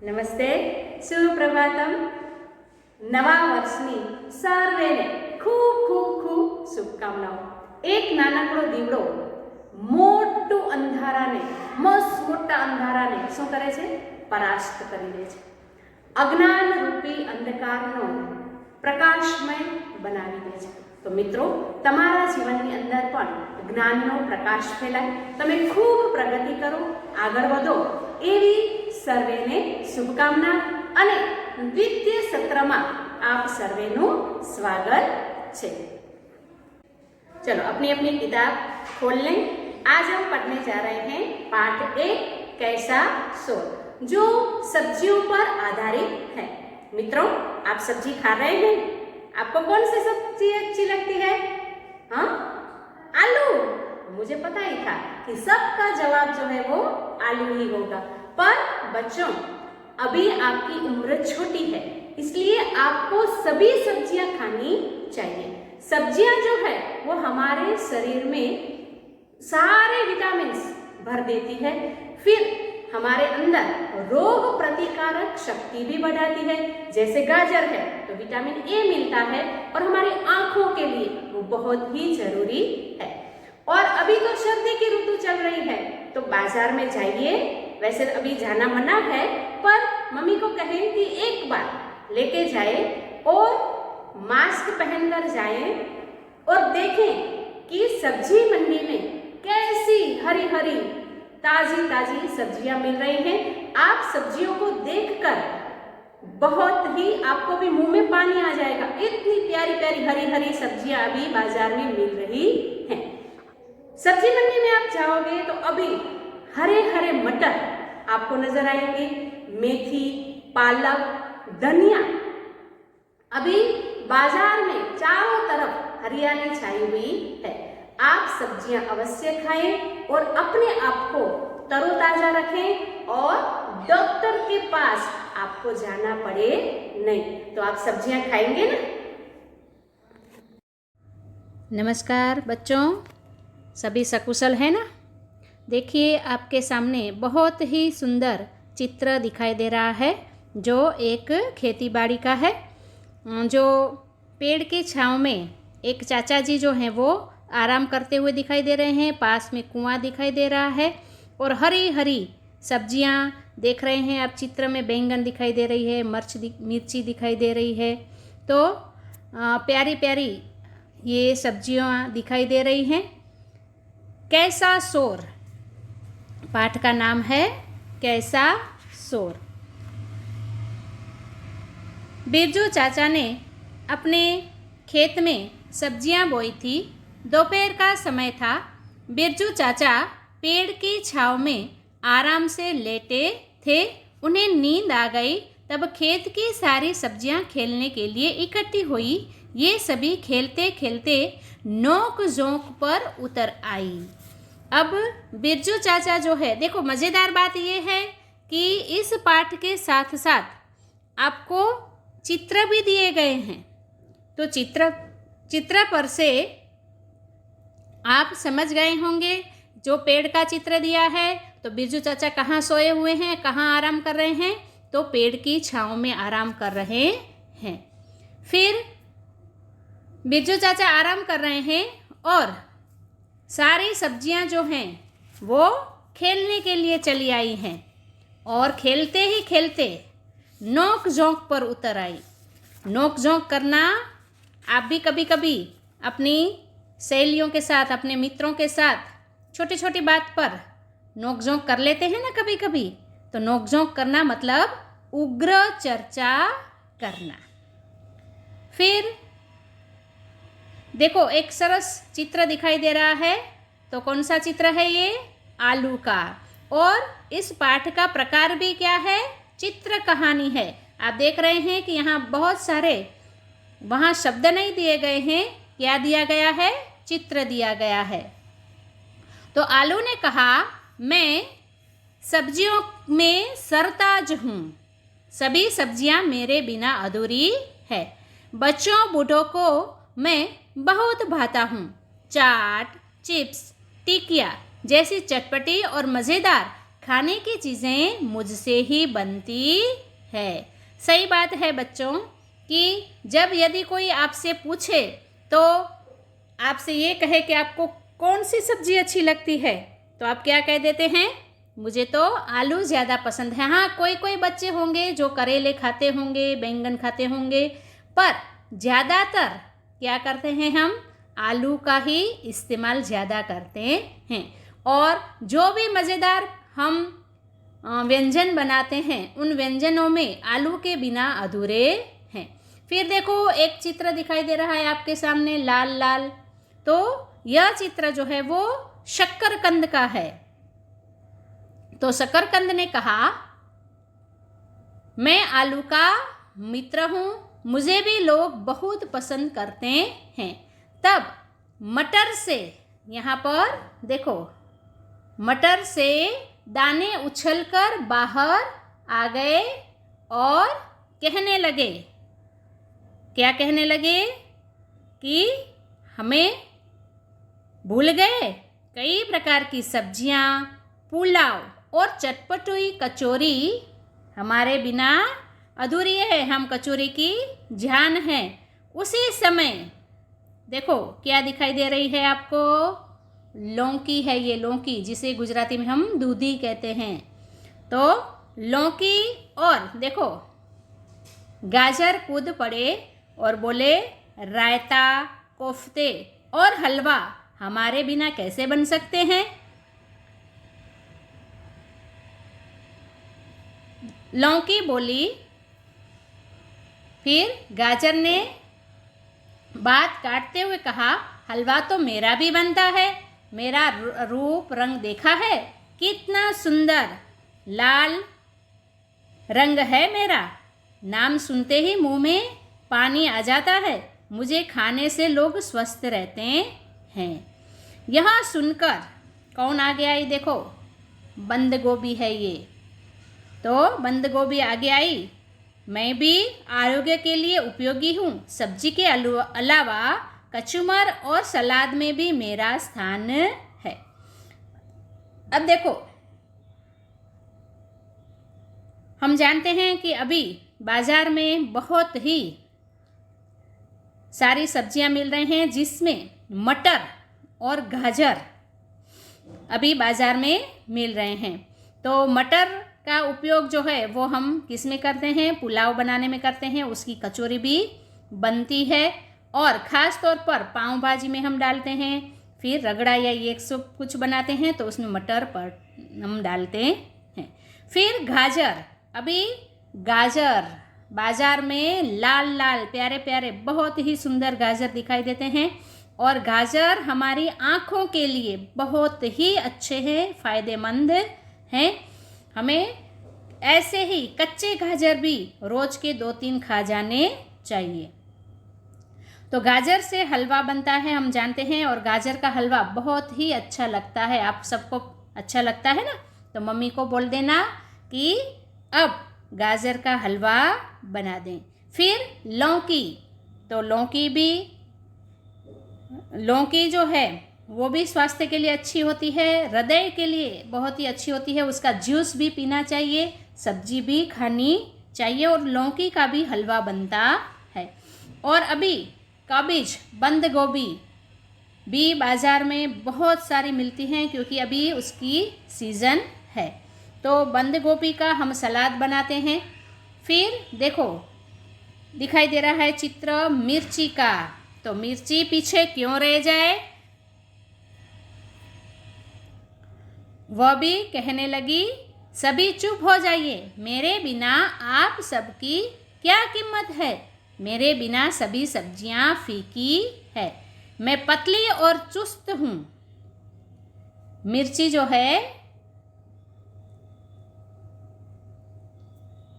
નમસ્તે, સુપ્રભાતમ. નવા વર્ષની સર્વેને ખૂબ ખૂબ ખૂબ શુભકામનાઓ. એક નાનકડો દીવડો મોટું અંધારાને, મસ્ત મોટા અંધારાને શું કરે છે? પરાસ્ત કરી દે છે. અજ્ઞાન રૂપી અંધકારનો પ્રકાશમય બનાવી દે છે. તો મિત્રો, તમારા જીવનની અંદર પણ જ્ઞાનનો પ્રકાશ ફેલાય, તમે ખૂબ પ્રગતિ કરો, આગળ વધો એવી સર્વેને શુભકામના. અને દ્વિતીય સત્રમાં आप सर्वेनु स्वागत है. चलो अपनी अपनी किताब खोल लें. आज हम पढ़ने जा रहे हैं पाठ 1 कैसा शोर, जो सब्जियों पर आधारित है. मित्रों, आप सब्जी खा रहे हैं? आपको कौन सी सब्जी अच्छी लगती है? हाँ, आलू. मुझे पता ही था कि सबका जवाब जो है वो आलू ही होगा. पर बच्चों, अभी आपकी उम्र छोटी है, इसलिए आपको सभी सब्जियां खानी चाहिए. सब्जियां जो है वो हमारे शरीर में सारे विटामिन्स भर देती है, फिर हमारे अंदर रोग प्रतिकारक शक्ति भी बढ़ाती है. जैसे गाजर है तो विटामिन ए मिलता है और हमारी आंखों के लिए वो बहुत ही जरूरी है. और अभी तो सर्दी की ऋतु चल रही है, तो बाजार में जाइए. वैसे अभी जाना मना है, पर मम्मी को कहें कि एक बार लेके जाए और मास्क पहनकर जाएं और देखें कि सब्जी मंडी में कैसी हरी हरी ताजी ताजी सब्जियां मिल रही हैं. आप सब्जियों को देखकर बहुत ही आपको भी मुंह में पानी आ जाएगा. इतनी प्यारी प्यारी हरी हरी सब्जियां अभी बाजार में मिल रही हैं. सब्जी मंडी में आप जाओगे तो अभी हरे हरे मटर आपको नजर आएंगे, मेथी, पालक, धनिया. अभी बाजार में चारों तरफ हरियाली छाई हुई है. आप सब्जियां अवश्य खाएं और अपने आप को तरोताजा रखें और डॉक्टर के पास आपको जाना पड़े नहीं. तो आप सब्जियां खाएंगे ना? नमस्कार बच्चों, सभी सकुशल है ना? देखिए, आपके सामने बहुत ही सुंदर चित्र दिखाई दे रहा है, जो एक खेती बाड़ी का है. जो पेड़ के छांव में एक चाचा जी जो हैं वो आराम करते हुए दिखाई दे रहे हैं. पास में कुआं दिखाई दे रहा है और हरी हरी सब्जियां देख रहे हैं आप. चित्र में बैंगन दिखाई दे रही है, मिर्ची दिखाई दे रही है. तो प्यारी प्यारी ये सब्जियां दिखाई दे रही हैं. कैसा शोर पाठ का नाम है. कैसा शोर. बिरजू चाचा ने अपने खेत में सब्जियां बोई थी. दोपहर का समय था. बिरजू चाचा पेड़ की छांव में आराम से लेटे थे. उन्हें नींद आ गई. तब खेत की सारी सब्जियां खेलने के लिए इकट्ठी हुई. ये सभी खेलते खेलते नोक झोंक पर उतर आई. अब बिरजू चाचा जो है, देखो मज़ेदार बात ये है कि इस पाठ के साथ साथ आपको चित्र भी दिए गए हैं. तो चित्र पर से आप समझ गए होंगे. जो पेड़ का चित्र दिया है, तो बिरजू चाचा कहाँ सोए हुए हैं, कहाँ आराम कर रहे हैं? तो पेड़ की छांव में आराम कर रहे हैं. फिर बिरजू चाचा आराम कर रहे हैं और सारी सब्जियां जो हैं वो खेलने के लिए चली आई हैं. और खेलते ही खेलते नोक झोंक पर उतर आई. नोक झोंक करना आप भी कभी कभी अपनी सहेलियों के साथ, अपने मित्रों के साथ छोटी छोटी बात पर नोक झोंक कर लेते हैं ना कभी कभी. तो नोक झोंक करना मतलब उग्र चर्चा करना. फिर देखो, एक सरस चित्र दिखाई दे रहा है. तो कौन सा चित्र है ये? आलू का. और इस पाठ का प्रकार भी क्या है? चित्र कहानी है. आप देख रहे हैं कि यहाँ बहुत सारे वहाँ शब्द नहीं दिए गए हैं. क्या दिया गया है? चित्र दिया गया है. तो आलू ने कहा, मैं सब्जियों में सरताज हूँ. सभी सब्जियाँ मेरे बिना अधूरी है. बच्चों बूढ़ों को मैं बहुत भाता हूँ. चाट, चिप्स, टिकिया जैसी चटपटी और मज़ेदार खाने की चीज़ें मुझसे ही बनती है। सही बात है बच्चों कि जब यदि कोई आपसे पूछे तो आपसे ये कहे कि आपको कौन सी सब्ज़ी अच्छी लगती है, तो आप क्या कह देते हैं? मुझे तो आलू ज़्यादा पसंद है। हाँ, कोई कोई बच्चे होंगे जो करेले खाते होंगे, बैंगन खाते होंगे, पर ज़्यादातर क्या करते हैं हम? आलू का ही इस्तेमाल ज़्यादा करते हैं। और जो भी मज़ेदार हम व्यंजन बनाते हैं, उन व्यंजनों में आलू के बिना अधूरे हैं। फिर देखो, एक चित्र दिखाई दे रहा है आपके सामने लाल लाल। तो यह चित्र जो है वो शक्करकंद का है। तो शकरकंद ने कहा, मैं आलू का मित्र हूँ, मुझे भी लोग बहुत पसंद करते हैं। तब मटर से, यहाँ पर देखो, मटर से दाने उछलकर बाहर आ गए और कहने लगे, क्या कहने लगे? कि हमें भूल गए कई प्रकार की सब्जियाँ, पुलाव और चटपटी कचौरी हमारे बिना अधूरी है, हम कचौरी की जान है। उसी समय देखो क्या दिखाई दे रही है आपको? लौकी है, ये लौकी जिसे गुजराती में हम दूधी कहते हैं। तो लौकी और देखो गाजर कूद पड़े और बोले, रायता, कोफ्ते और हलवा हमारे बिना कैसे बन सकते हैं? लौकी बोली। फिर गाजर ने बात काटते हुए कहा, हलवा तो मेरा भी बनता है, मेरा रूप रंग देखा है, कितना सुंदर लाल रंग है मेरा, नाम सुनते ही मुंह में पानी आ जाता है, मुझे खाने से लोग स्वस्थ रहते हैं। यहाँ सुनकर कौन आ गया? ये देखो, बंद गोभी है ये। तो बंद गोभी आगे आई, मैं भी आरोग्य के लिए उपयोगी हूँ, सब्जी के अलावा कचुमर और सलाद में भी मेरा स्थान है। अब देखो, हम जानते हैं कि अभी बाज़ार में बहुत ही सारी सब्जियां मिल रही हैं, जिसमें मटर और गाजर अभी बाज़ार में मिल रहे हैं। तो मटर का उपयोग जो है वो हम किस में करते हैं? पुलाव बनाने में करते हैं, उसकी कचौरी भी बनती है और ख़ास तौर पर पाव भाजी में हम डालते हैं। फिर रगड़ा या ये सब कुछ बनाते हैं तो उसमें मटर पर हम डालते हैं। फिर गाजर, अभी गाजर बाज़ार में लाल लाल प्यारे प्यारे बहुत ही सुंदर गाजर दिखाई देते हैं और गाजर हमारी आँखों के लिए बहुत ही अच्छे हैं, फ़ायदेमंद हैं। हमें ऐसे ही कच्चे गाजर भी रोज़ के 2-3 खा जाने चाहिए। तो गाजर से हलवा बनता है, हम जानते हैं, और गाजर का हलवा बहुत ही अच्छा लगता है। आप सबको अच्छा लगता है ना? तो मम्मी को बोल देना कि अब गाजर का हलवा बना दें। फिर लौकी, तो लौकी जो है वो भी स्वास्थ्य के लिए अच्छी होती है, हृदय के लिए बहुत ही अच्छी होती है, उसका जूस भी पीना चाहिए, सब्जी भी खानी चाहिए और लौकी का भी हलवा बनता है। और अभी काबिज, बंद गोभी भी बाज़ार में बहुत सारी मिलती हैं क्योंकि अभी उसकी सीज़न है। तो बंद गोभी का हम सलाद बनाते हैं। फिर देखो, दिखाई दे रहा है चित्र मिर्ची का। तो मिर्ची पीछे क्यों रह जाए? वह भी कहने लगी, सभी चुप हो जाइए, मेरे बिना आप सबकी क्या कीमत है? मेरे बिना सभी सब्जियां फीकी है, मैं पतली और चुस्त हूँ। मिर्ची जो है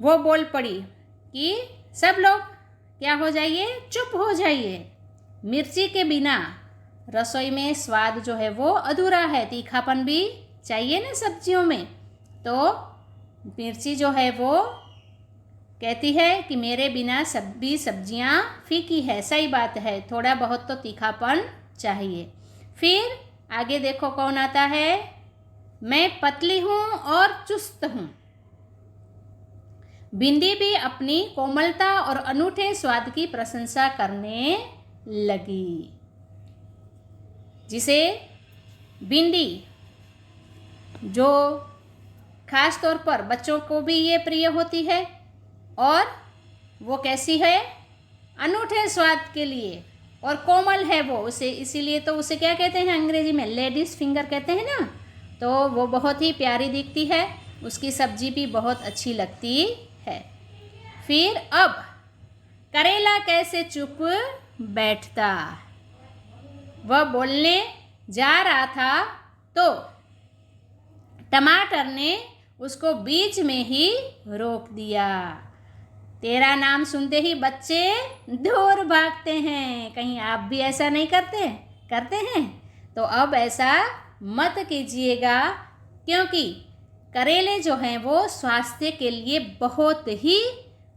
वो बोल पड़ी कि सब लोग क्या हो जाइए? चुप हो जाइए, मिर्ची के बिना रसोई में स्वाद जो है वो अधूरा है, तीखापन भी चाहिए ना सब्जियों में। तो मिर्ची जो है वो कहती है कि मेरे बिना सभी सब्जियां फीकी है। सही बात है, थोड़ा बहुत तो तीखापन चाहिए। फिर आगे देखो कौन आता है? मैं पतली हूँ और चुस्त हूँ। भिंडी भी अपनी कोमलता और अनूठे स्वाद की प्रशंसा करने लगी। जिसे भिंडी जो खास तौर पर बच्चों को भी ये प्रिय होती है, और वो कैसी है, अनूठे स्वाद के लिए, और कोमल है वो, उसे इसीलिए तो उसे क्या कहते हैं अंग्रेजी में, लेडीज़ फिंगर कहते हैं ना। तो वो बहुत ही प्यारी दिखती है, उसकी सब्जी भी बहुत अच्छी लगती है। फिर अब करेला कैसे चुप बैठता। वह बोलने जा रहा था तो टमाटर ने उसको बीच में ही रोक दिया। तेरा नाम सुनते ही बच्चे दूर भागते हैं। कहीं आप भी ऐसा नहीं करते हैं? तो अब ऐसा मत कीजिएगा, क्योंकि करेले जो हैं वो स्वास्थ्य के लिए बहुत ही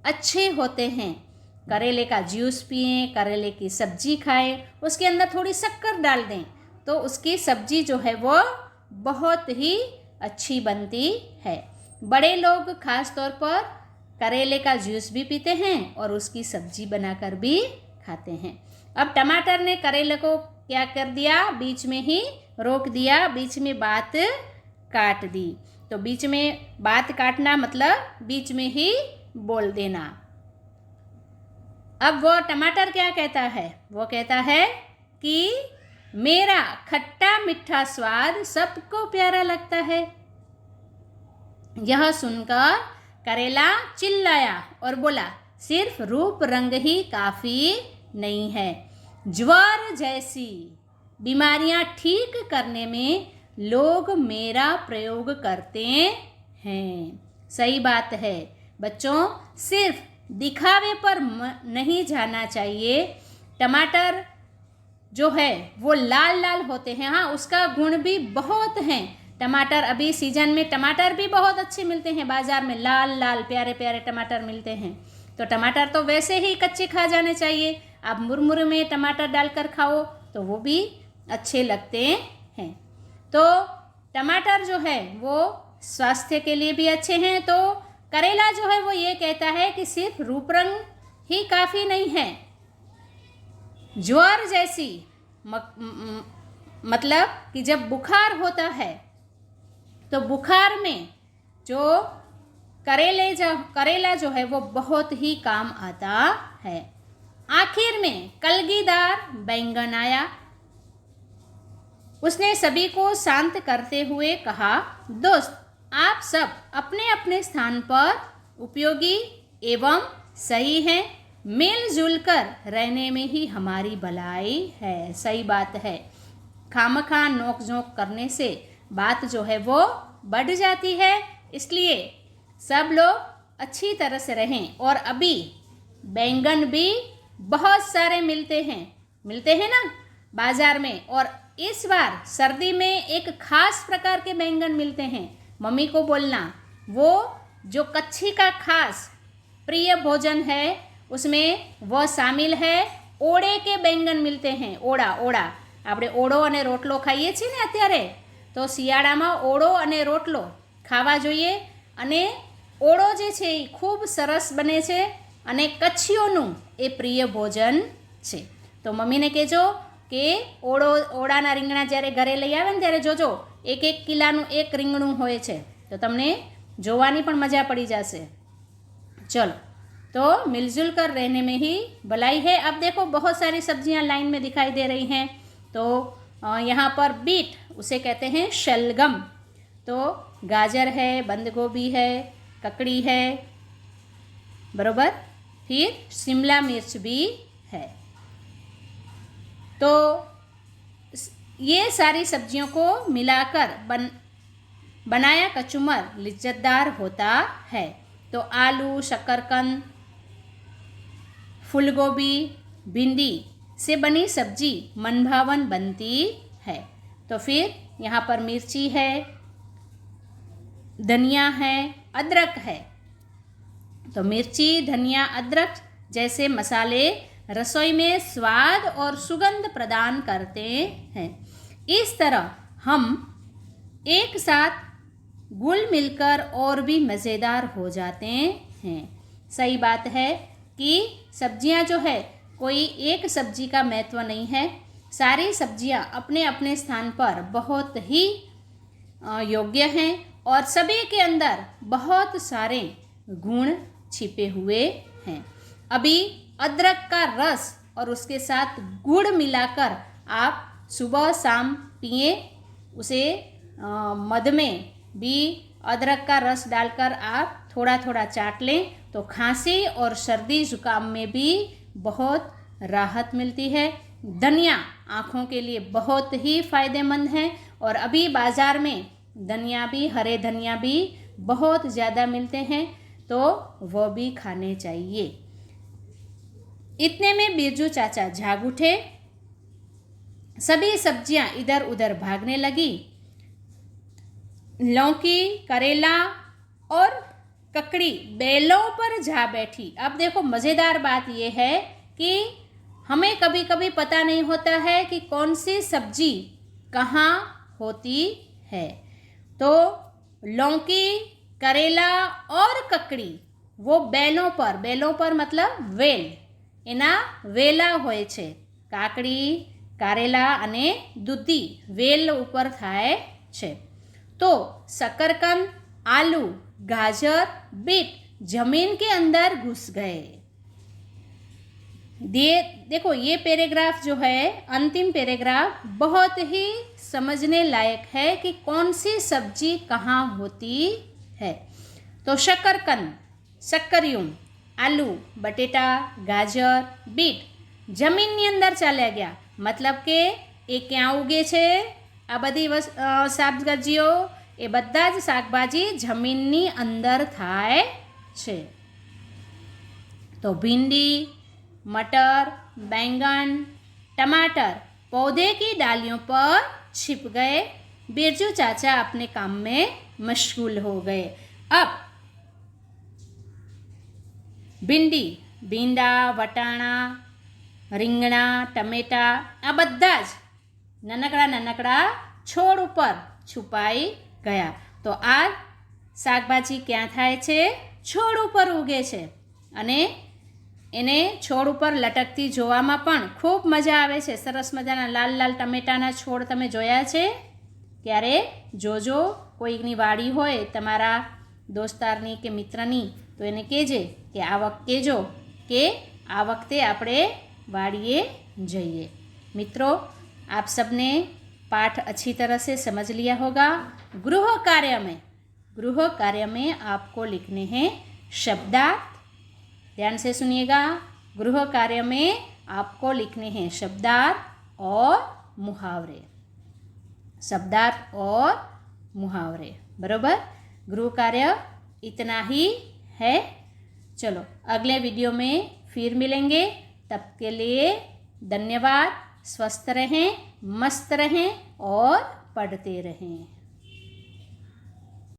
अच्छे होते हैं। करेले का जूस पिएं, करेले की सब्जी खाएं, उसके अंदर थोड़ी शक्कर डाल दें तो उसकी सब्जी जो है वो बहुत ही अच्छी बनती है। बड़े लोग खास तौर पर करेले का जूस भी पीते हैं और उसकी सब्जी बनाकर भी खाते हैं। अब टमाटर ने करेले को क्या कर दिया, बीच में ही रोक दिया, बीच में बात काट दी। तो बीच में बात काटना मतलब बीच में ही बोल देना। अब वो टमाटर क्या कहता है, वो कहता है कि मेरा खट्टा मीठा स्वाद सबको प्यारा लगता है। यह सुनकर करेला चिल्लाया और बोला, सिर्फ रूप रंग ही काफ़ी नहीं है, ज्वर जैसी बीमारियां ठीक करने में लोग मेरा प्रयोग करते हैं। सही बात है बच्चों, सिर्फ दिखावे पर नहीं जाना चाहिए। टमाटर जो है वो लाल लाल होते हैं, हाँ उसका गुण भी बहुत हैं। टमाटर अभी सीजन में टमाटर भी बहुत अच्छे मिलते हैं, बाज़ार में लाल लाल प्यारे प्यारे टमाटर मिलते हैं। तो टमाटर तो वैसे ही कच्चे खा जाने चाहिए, आप मुरमुरे में टमाटर डालकर खाओ तो वो भी अच्छे लगते हैं। तो टमाटर जो है वो स्वास्थ्य के लिए भी अच्छे हैं। तो करेला जो है वो ये कहता है कि सिर्फ रूप रंग ही काफ़ी नहीं है, ज्वर जैसी मतलब कि जब बुखार होता है तो बुखार में जो करेला जो है वो बहुत ही काम आता है। आखिर में कलगीदार बैंगन आया। उसने सभी को शांत करते हुए कहा, दोस्त आप सब अपने अपने स्थान पर उपयोगी एवं सही हैं, मिलजुल कर रहने में ही हमारी भलाई है। सही बात है, खामखा नोक झोंक करने से बात जो है वो बढ़ जाती है, इसलिए सब लोग अच्छी तरह से रहें। और अभी बैंगन भी बहुत सारे मिलते हैं ना बाज़ार में, और इस बार सर्दी में एक खास प्रकार के बैंगन मिलते हैं। मम्मी को बोलना वो जो कच्छी का खास प्रिय भोजन है उसमें वह शामिल है, ओड़े के बैंगन मिलते हैं। ओड़ा આપણે ઓળો અને રોટલો ખાઈએ છીએ ને અત્યારે, તો શિયાળામાં ઓળો અને રોટલો ખાવા જોઈએ। અને ઓળો જે છે એ ખૂબ સરસ બને છે અને કચ્છીઓનું એ પ્રિય ભોજન છે। તો મમ્મીને કહેજો કે ઓળાના રીંગણા જ્યારે ઘરે લઈ આવે ને ત્યારે જોજો 1-1 કિલાનું એક રીંગણું હોય છે, તો તમને જોવાની પણ મજા પડી જશે। चलो, तो मिलजुल कर रहने में ही भलाई है। अब देखो बहुत सारी सब्जियां लाइन में दिखाई दे रही हैं। तो यहाँ पर बीट, उसे कहते हैं शलगम। तो गाजर है, बंद गोभी है, ककड़ी है, बरोबर, फिर शिमला मिर्च भी है। तो ये सारी सब्जियों को मिलाकर बनाया कचुमर लिज्जतदार होता है। तो आलू, शकरकंद, फूलगोभी, भिंडी से बनी सब्जी मनभावन बनती है। तो फिर यहाँ पर मिर्ची है, धनिया है, अदरक है। तो मिर्ची, धनिया, अदरक जैसे मसाले रसोई में स्वाद और सुगंध प्रदान करते हैं। इस तरह हम एक साथ घुल मिलकर और भी मज़ेदार हो जाते हैं। सही बात है कि सब्जियां जो है कोई एक सब्जी का महत्व नहीं है, सारी सब्जियां अपने अपने स्थान पर बहुत ही योग्य हैं और सभी के अंदर बहुत सारे गुण छिपे हुए हैं। अभी अदरक का रस और उसके साथ गुड़ मिलाकर आप सुबह शाम पिए, उसे मध में भी अदरक का रस डालकर आप थोड़ा थोड़ा चाट लें तो खांसी और सर्दी जुकाम में भी बहुत राहत मिलती है। धनिया आँखों के लिए बहुत ही फायदेमंद है और अभी बाज़ार में धनिया भी, हरे धनिया भी बहुत ज़्यादा मिलते हैं, तो वो भी खाने चाहिए। इतने में बिरजू चाचा जाग उठे। सभी सब्जियां इधर उधर भागने लगी। लौकी, करेला और ककड़ी बेलों पर जा बैठी। अब देखो मज़ेदार बात यह है कि हमें कभी कभी पता नहीं होता है कि कौन सी सब्जी कहाँ होती है। तो लौकी, करेला और ककड़ी वो बेलों पर मतलब वेल, એના વેલા હોય છે। કાકડી, કારેલા અને દૂધી વેલ ઉપર થાય છે। तो शकरकंद, आलू, गाजर, बीट जमीन के अंदर घुस गए। देखो ये पैराग्राफ जो है, अंतिम पैराग्राफ बहुत ही समझने लायक है कि कौन सी सब्जी कहाँ होती है। तो शकरकंद, सक्करियुम, आलू, बटेटा, गाजर, बीट जमीनની અંદર ચાલ્યા ગયા। मतलब કે એ ક્યાં ઉગે છે? આ બધી શાકભાજીઓ, એ બધા જ શાકભાજી જમીનની અંદર થાય છે। तो भिंडी, मटर, बैंगन, टमाटर पौधे की डालियों पर छिप गए। बिरजू चाचा अपने काम में मशगूल हो गए। अब भिंडी, भींडा, वटाणा, રીંગણા, ટમેટા આ બધા જ નાનકડા છોડ ઉપર છુપાઈ ગયા। તો આ શાકભાજી ક્યાં થાય છે? છોડ ઉપર ઉગે છે અને એને છોડ ઉપર લટકતી જોવામાં પણ ખૂબ મજા આવે છે। સરસ મજાના લાલ લાલ ટમેટાના છોડ તમે જોયા છે? ત્યારે જોજો, કોઈકની વાડી હોય તમારા દોસ્તારની કે મિત્રની, તો એને કહેજે કે કહેજો કે આ વખતે આપણે वाड़िए जाइए। मित्रों, आप सबने पाठ अच्छी तरह से समझ लिया होगा। गृह कार्य में आपको लिखने हैं शब्दार्थ। ध्यान से सुनिएगा। गृह कार्य में आपको लिखने हैं शब्दार्थ और मुहावरे। शब्दार्थ और मुहावरे, बरोबर। गृह कार्य इतना ही है। चलो अगले वीडियो में फिर मिलेंगे। तब के लिए धन्यवाद। स्वस्थ रहें, मस्त रहें और पढ़ते रहें।